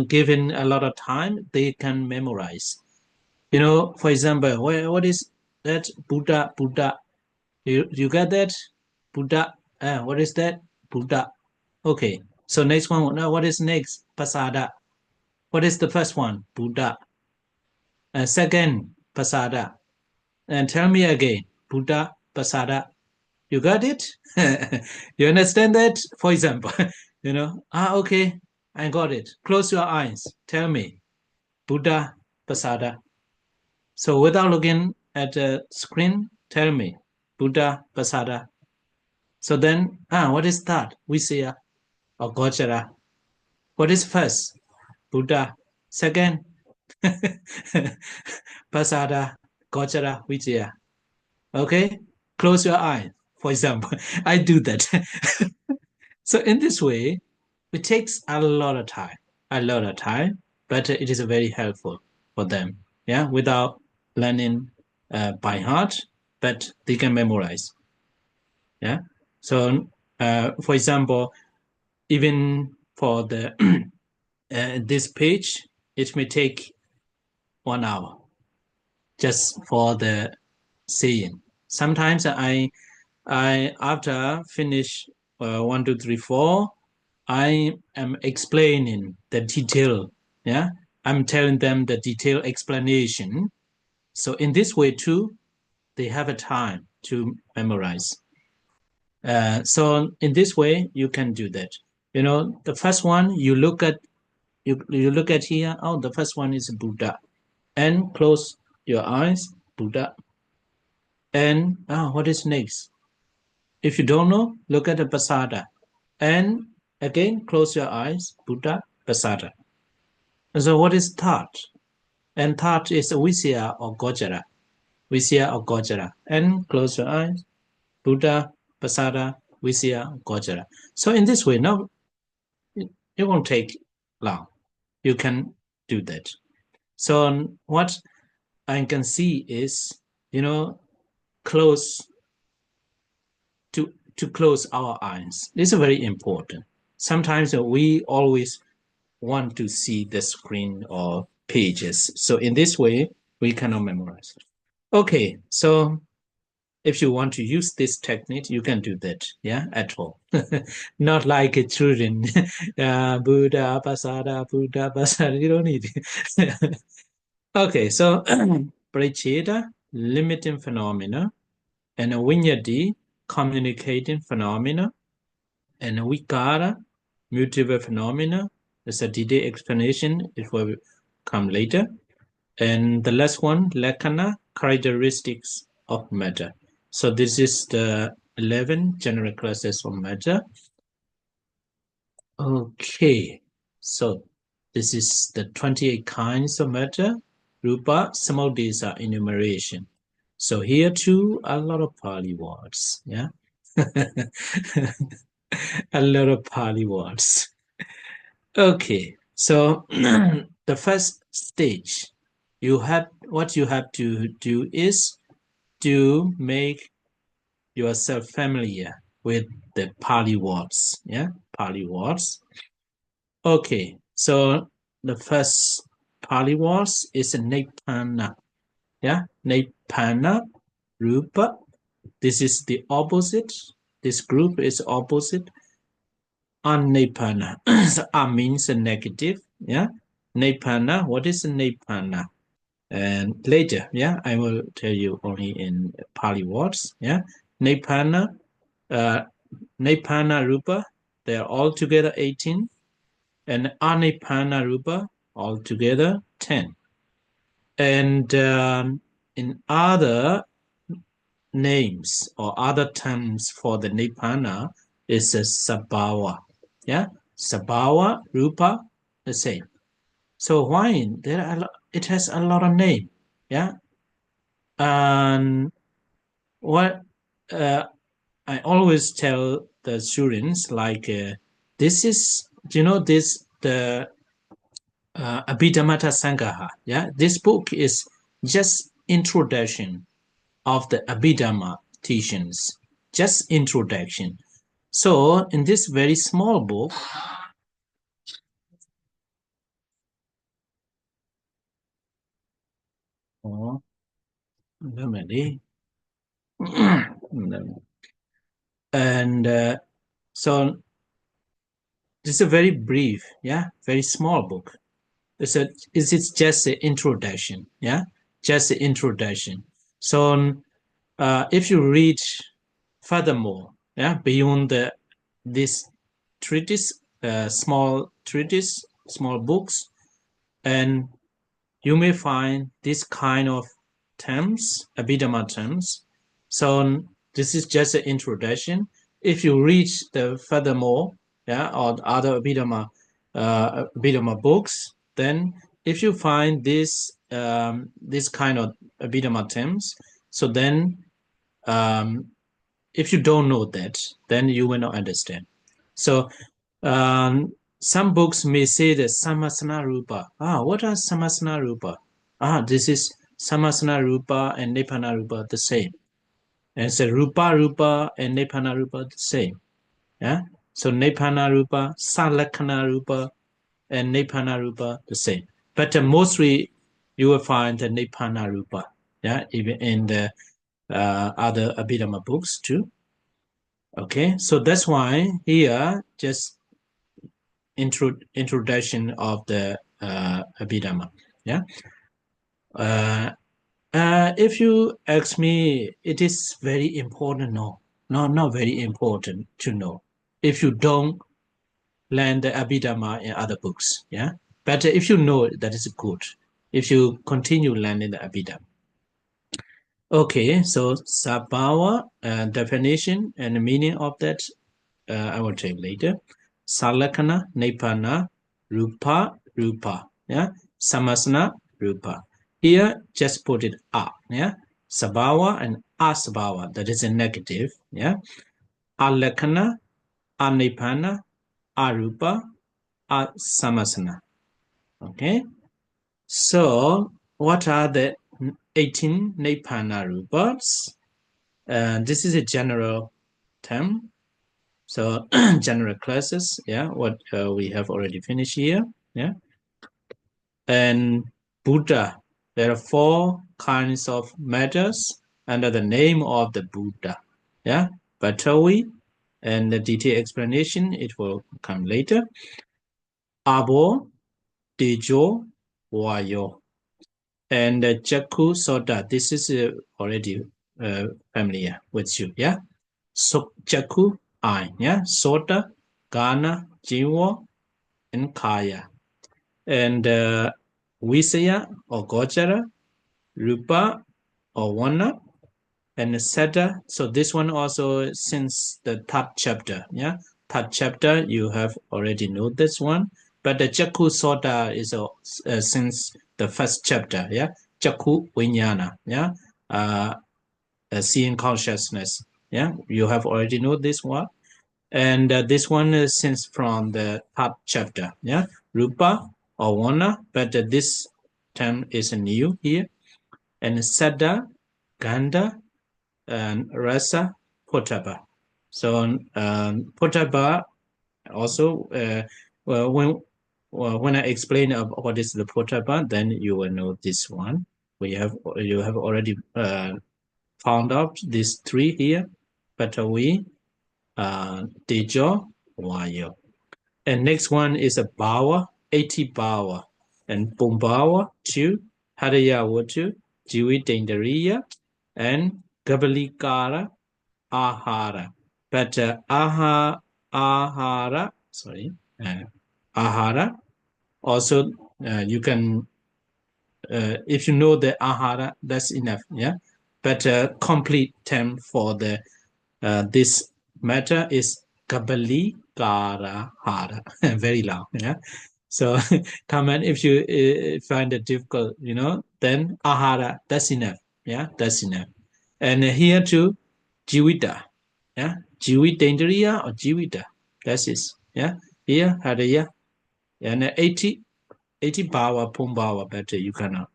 giving a lot of time, they can memorize. For example, what is that? Buddha, Buddha. You get that? Buddha. What is that? Buddha. Okay. So next one. Now, what is next? Pasada. What is the first one? Buddha. Second, Pasada. And tell me again. Buddha, Pasada. You got it? You understand that? For example, okay, I got it. Close your eyes. Tell me. Buddha, Pasada. So without looking at the screen, tell me. Buddha, Pasada. So then, what is that? Visaya or Gochara. What is first? Buddha. Second, Pasada, Gochara, Vijaya. Okay? Close your eyes. For example, I do that. So in this way, it takes a lot of time, but it is very helpful for them. Yeah, without learning by heart, but they can memorize. Yeah. So, for example, even for the this page, it may take 1 hour just for the saying. Sometimes I after finish 1, 2, 3, 4, I am explaining the detail. Yeah, I'm telling them the detailed explanation. So in this way too, they have a time to memorize. So in this way, you can do that. The first one you look at here. Oh, the first one is Buddha, and close your eyes, Buddha. And what is next? If you don't know, look at the Pasada. And again, close your eyes, Buddha, Pasada. So what is thought? And thought is Visaya or Gojara. Visaya or Gojara. And close your eyes, Buddha, Pasada, Visaya, Gojara. So in this way, now it won't take long. You can do that. So what I can see is, close to close our eyes. This is very important. Sometimes we always want to see the screen or pages. So in this way, we cannot memorize. Okay, so if you want to use this technique, you can do that, yeah, at all. Not like children, Buddha, Pasada, Buddha, Pasada, you don't need it. Okay, so Pradcheta, limiting phenomena, and Vinyadi, communicating phenomena, and Vikara, mutable phenomena. There's a detailed explanation. It will come later. And the last one, Lakkhana, characteristics of matter. So this is the 11 general classes of matter. Okay, so this is the 28 kinds of matter. Rupa, some of these are enumeration. So here too, a lot of Pali words, yeah? A lot of Pali words. Okay, so the first stage, what you have to do is to make yourself familiar with the Pali words. Yeah, Pali words. Okay, so the first Pali words is Nibbana. Yeah, Nibbana, Rupa, This is the opposite. This group is opposite. Anipana. So A means a negative. Yeah. Nipana. What is Nipana? And later, yeah, I will tell you only in Pali words. Yeah. Nipana, uh, Nipana Rupa, they are all together 18. And Anipana Rupa, altogether 10. And in other names or other terms for the Nibbana is a Sabhava. Yeah, Sabhava, Rupa, the same. So why there are it has a lot of name. Yeah, and what I always tell the students like this is this the Abhidhamma Sangaha. Yeah, this book is just introduction of the Abhidhamma teachings, just introduction. So in this very small book, oh, and so this is a very brief, yeah, very small book. It's just an introduction, yeah, just an introduction. So if you read furthermore, yeah, beyond this treatise, small treatise, small books, and you may find this kind of terms, Abhidhamma terms. So this is just an introduction. If you read the furthermore, yeah, or other Abhidhamma books, then if you find this kind of Abhidhamma terms, so then um, if you don't know that, then you will not understand. So some books may say the samasana rupa. What are samasana rupa? This is samasana rupa and nibbana rupa the same. And so rupa rupa and nibbana rupa the same. Yeah. So nibbana rupa, salakana rupa, and nibbana rupa the same. But mostly you will find the nibbana rupa. Yeah, even in the other Abhidhamma books too. Okay, so that's why here just introduction of the Abhidhamma. Yeah. Uh, if you ask me, it is very important. No, not very important to know. If you don't learn the Abhidhamma in other books, yeah. But if you know it, that is good. If you continue learning the Abhidhamma. Okay, so Sabhava definition and the meaning of that I will tell you later. Salakana, Nibbana, Rupa, Rupa. Yeah. Samasana, Rupa. Here, just put it up. Yeah. Sabhava and Asabhava. That is a negative. Yeah. Alakana, Anibbana, Arupa, Asamasana. Okay. So, what are the 18 Nibbana Rupas? This is a general term. So general classes, yeah, what we have already finished here, yeah. And Buddha, there are 4 kinds of matters under the name of the Buddha, yeah. Batawi, and the detailed explanation, it will come later. Abo, Tejo, Vayo, and Jakku Soda, this is already familiar with you, yeah. So Jakku, I, yeah, Soda, Gana, Jiva, and Kaya. And Visaya or Gochara, Rupa or Wana, and Seta. So this one also since the third chapter, yeah. Third chapter, you have already know this one. But the Jakku Sota is since the first chapter, yeah. Jakku Vinyana, yeah. Seeing consciousness, yeah. You have already know this one. And this one is since from the third chapter, yeah, Rupa or Wana, but this term is new here. And Sada, Ganda, and Rasa, Potaba. So Potaba also, when I explain what is the Potaba, then you will know this one. You have already found out these three here. Patawi, Tejo, Vayu. And next one is a Bawa, 80 Bawa. And Pumbawa, 2, Haraya Watu, Jiwi Dendariya, and Gabalikara, Ahara. But Ahara, sorry, Ahara, also you can, if you know the Ahara, that's enough, yeah. But complete term for the this matter is Kabali Kara Hara. Very long, yeah. So comment if you find it difficult, then Ahara, that's enough, yeah, that's enough. And here too, Jiwita, yeah, Jiwitendriya or Jiwita, that's it, yeah. Here Haraya, and 80 power, Pumbawa, but you cannot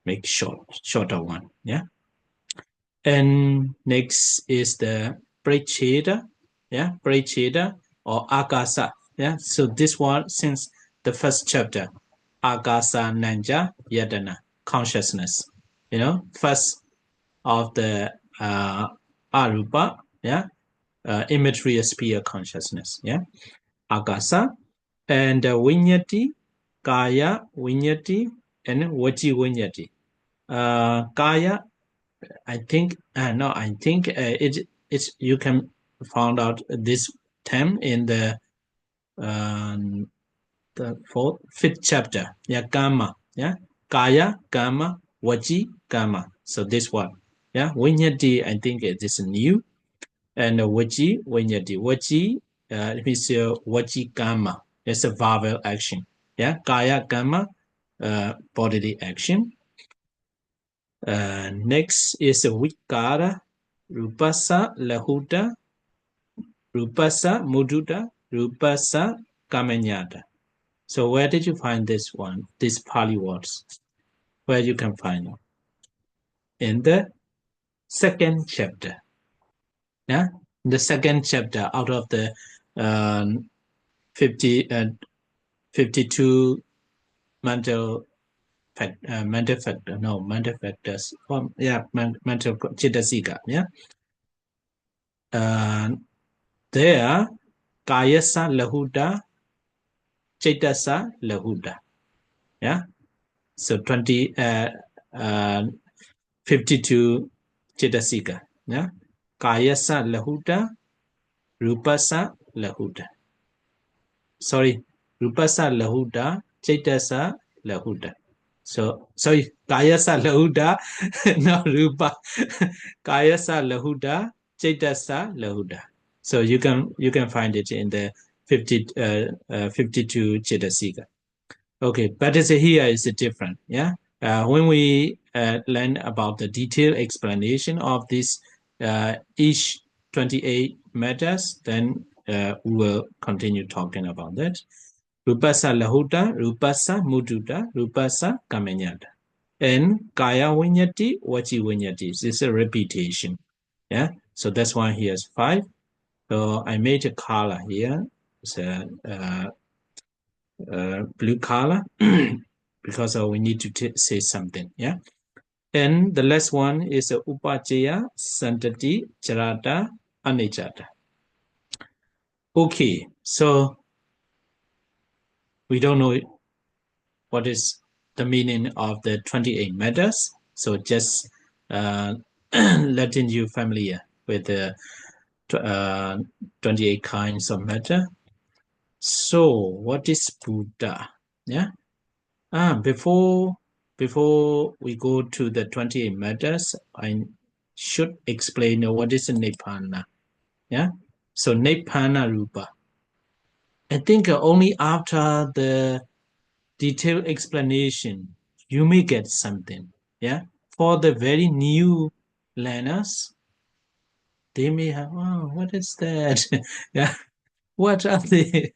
make shorter one, yeah. And next is the Pracheda, yeah, Pracheda or Agasa, yeah. So this one, since the first chapter, Agasa Nanja Yadana, consciousness, first of the Arupa, yeah, immaterial sphere consciousness, yeah, Agasa, and Vinyati, Kaya, Vinyati, and Vachi Vinyati. Kaya, I think no, I think it's you can find out this term in the fifth chapter. Yeah, Kama. Yeah, Kaya, Kama, Vachi, Kama. So this one. Yeah, Vinyati, I think it is new, and Vachi, Vinyati. Vachi, it means Vachi Kama. It's a verbal action. Yeah, Kaya, Kama, bodily action. Next is Vikara, Rupasa, Lahuta, Rupasa, Muduta, Rupasa, Kamanyata. So where did you find this one, these Pali words? Where you can find them? In the second chapter. Yeah, the second chapter out of the 50, 52 mental mental factor, no, mental factors. Yeah, mental chitasika. Yeah. There, Kayasa Lahuda, Chaitasa Lahuda. Yeah. So 52 Chitasika. Yeah. Kayasa Lahuda, Rupasa Lahuda. Sorry, Rupasa Lahuda, Chaitasa Lahuda. So sorry, Kayasa Lahuda, not Rupa. Kayasa Lahuda, Chaitasa Lahuda. So you can find it in the 52 Chitasika. Okay, but here is different. Yeah, when we learn about the detailed explanation of this each 28 matters, then we will continue talking about that. Rupasa Lahuta, Rupasa Muduta, Rupasa Kamanyata. And Kaya Vinyati, Vachi Vinyati. This is a repetition. Yeah, so that's why here's 5. So I made a color here. It's a blue color because we need to say something. Yeah. And the last one is Upachaya, Santati, Charata, Anicata. Okay, so we don't know what is the meaning of the 28 matters. So just letting you familiar with the 28 kinds of matter. So what is Buddha? Yeah. Before we go to the 28 matters, I should explain what is Nibbana. Yeah. So Nibbana Rupa. I think only after the detailed explanation, you may get something. Yeah. For the very new learners, they may have, oh, what is that? Yeah. What are they?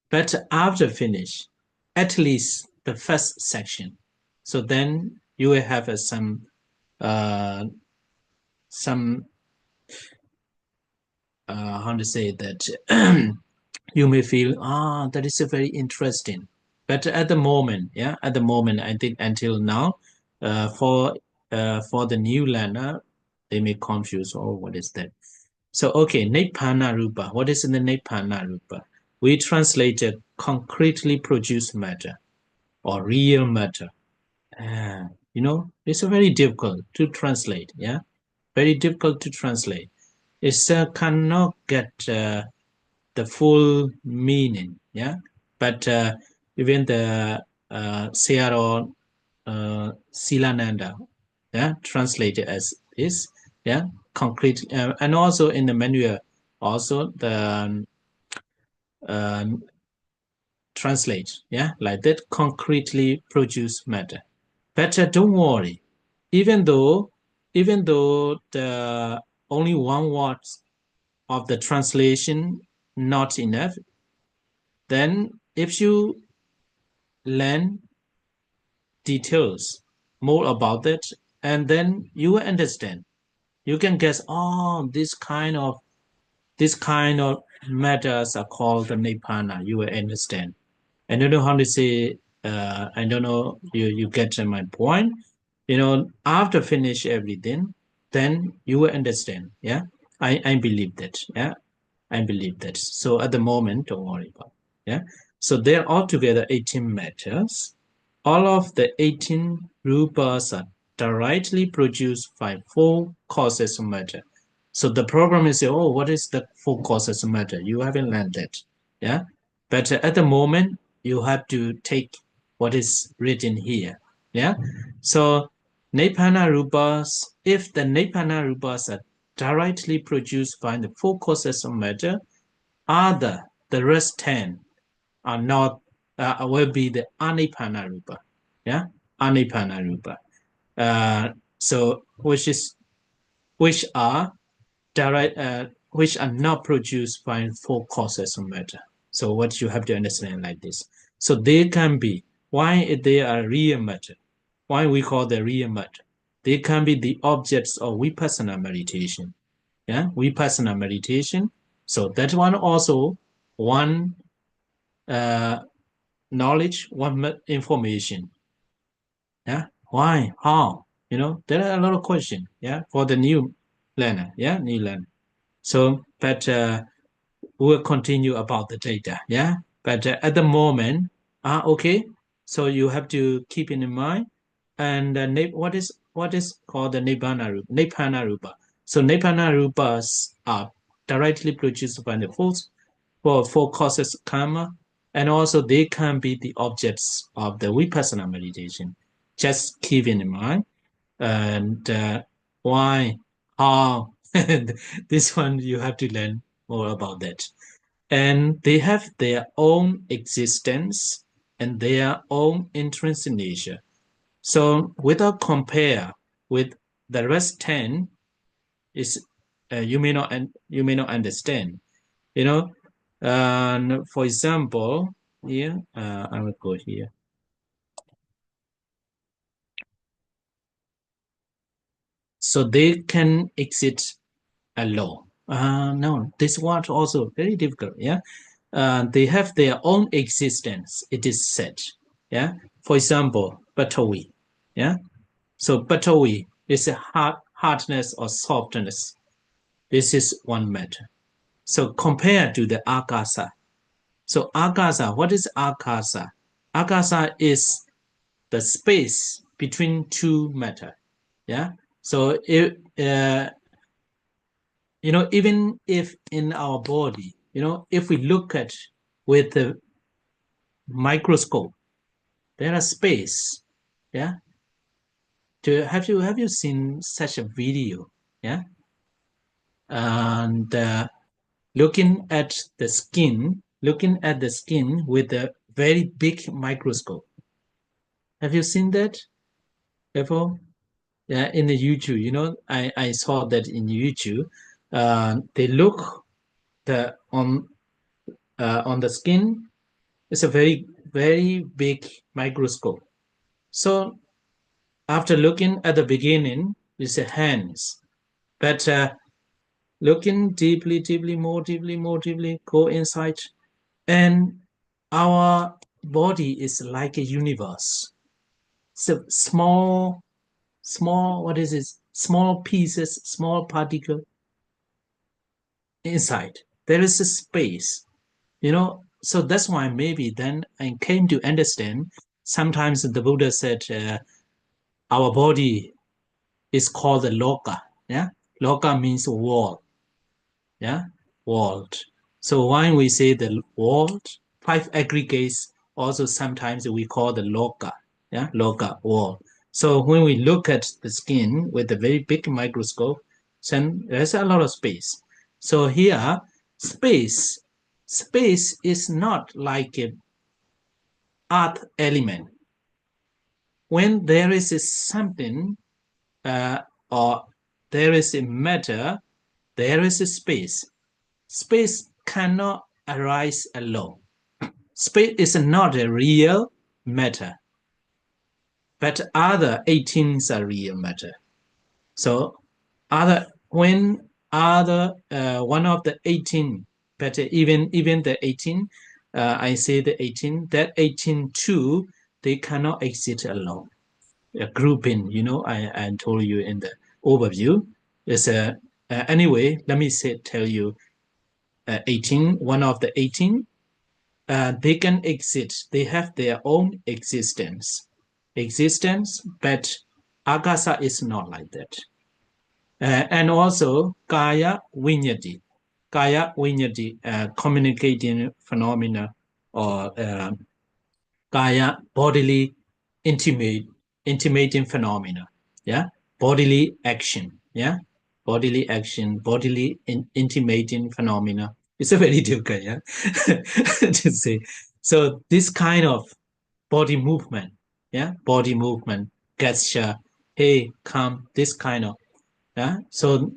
But after finish, at least the first section, so then you will have some how to say that you may feel that is a very interesting. But at the moment, I think until now, for for the new learner, they may confuse, oh, what is that? So, okay, Nibbana Rupa. What is in the Nibbana Rupa? We translated concretely produced matter or real matter. It's very difficult to translate. Yeah, very difficult to translate. It cannot get the full meaning. Yeah, but even the Sayadaw Silananda, yeah, translated as is, yeah, concrete, and also in the manual, also the um, translate, yeah, like that, concretely produce matter. But don't worry, even though, even though the only one word of the translation not enough, then if you learn details more about it, and then you will understand. You can guess, oh, this kind of matters are called the Nibbana. You will understand. I don't know how to say. I don't know. You get my point. After finish everything, then you will understand. Yeah, I believe that. Yeah, I believe that. So at the moment, don't worry about. Yeah. So there are altogether 18 matters. All of the 18 rupas are directly produced by four causes of matter. So the program is, oh, what is the four causes of matter? You haven't learned that. Yeah. But at the moment, you have to take what is written here. Yeah. So Nibbana rupas, if the Nibbana rupas are directly produced by the four causes of matter, the rest 10 are not, will be the Anibbana rupa. Yeah. Anibbana rupa. So which are which are not produced by four causes of matter. So what you have to understand like this. So they can be, why they are real matter, why we call the real matter. They can be the objects of vipassana meditation. Yeah, vipassana meditation. So that one also one knowledge, one information. Yeah, why, how? There are a lot of questions. Yeah, for the new learner. Yeah, new learner. So, but we'll continue about the data. Yeah, but at the moment, okay. So you have to keep in mind, and what is called the Nibbana Rupa. So Nibbana Rupas are directly produced by the force for four causes karma, and also they can be the objects of the vipassana meditation. Just keep in mind, and why, how, this one you have to learn more about that. And they have their own existence and their own intrinsic nature. So without compare with the rest 10, is you may not understand. You know, for example, here I will go here. So they can exist alone. No, this one also very difficult. Yeah, they have their own existence. It is said. Yeah, for example, Batawi. Yeah, so Batawi is a hardness or softness. This is one matter. So compared to the Akasa. So Akasa, what is Akasa? Akasa is the space between two matter. Yeah. So even if in our body, if we look at with the microscope, there are space. Yeah. Have you seen such a video? Yeah. And looking at the skin with a very big microscope. Have you seen that before? Yeah, in the YouTube, I saw that in YouTube. They look on the skin. It's a very very big microscope. So after looking at the beginning, it's a hands, but looking deeply, deeply, more deeply, go inside, and our body is like a universe. It's a small. small, what is this? Small pieces, small particle inside. There is a space, So that's why maybe then I came to understand. Sometimes the Buddha said our body is called the loka. Yeah, loka means wall. Yeah, world. So when we say the world, five aggregates, also sometimes we call the loka. Yeah, loka, world. So when we look at the skin with a very big microscope, then there's a lot of space. So here, space is not like a earth element. When there is a something or there is a matter, there is a space. Space cannot arise alone. Space is not a real matter, but other 18s are real matter. So when other one of the 18, but even the 18, I say the 18, that 18 too, they cannot exist alone. A grouping, I told you in the overview is anyway. Let me tell you 18. One of the 18, they can exist. They have their own existence, but Agasa is not like that. And also Kaya Vinyati, communicating phenomena, or Kaya, bodily intimating phenomena. Yeah, bodily action. Yeah, bodily intimating phenomena. It's a very difficult, yeah, to say. So this kind of body movement, yeah, body movement, gesture, hey, come, this kind of, yeah. So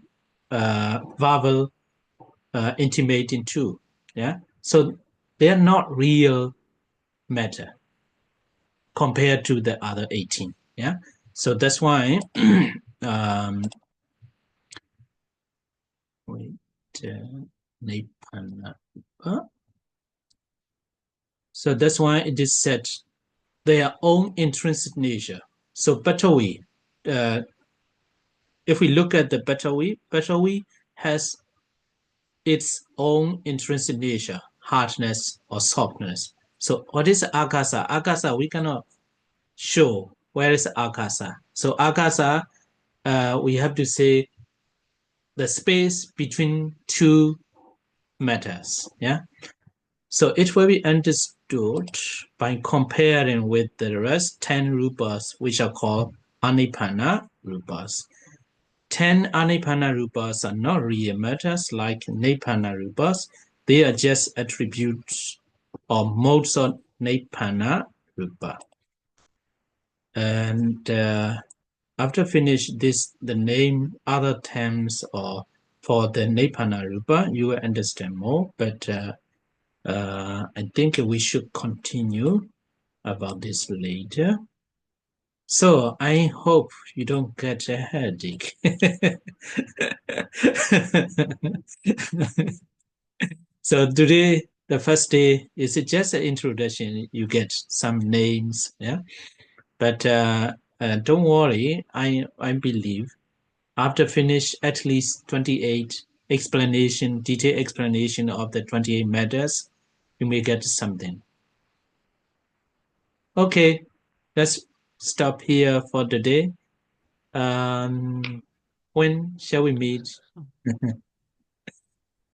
verbal intimating too, yeah. So they are not real matter compared to the other 18, yeah. So that's why um wait so that's why it is said their own intrinsic nature. So Batawi, uh, if we look at the Batawi has its own intrinsic nature, hardness or softness. So what is Akasa? Akasa, we cannot show where is Akasa. So Akasa, we have to say the space between two matters. Yeah. So it will be understood by comparing with the rest 10 rupas, which are called Anipana rupas. 10 Anipana rupas are not real matters like Nipana rupas. They are just attributes or modes of Nipana rupa. And after finish this, the name other terms or for the Nipana rupa, you will understand more. But I think we should continue about this later. So I hope you don't get a headache. So today, the first day, is just an introduction. You get some names, yeah. But don't worry. I believe after finish at least 28 detailed explanation of the 28 matters, you may get something. Okay, let's stop here for the day. When shall we meet?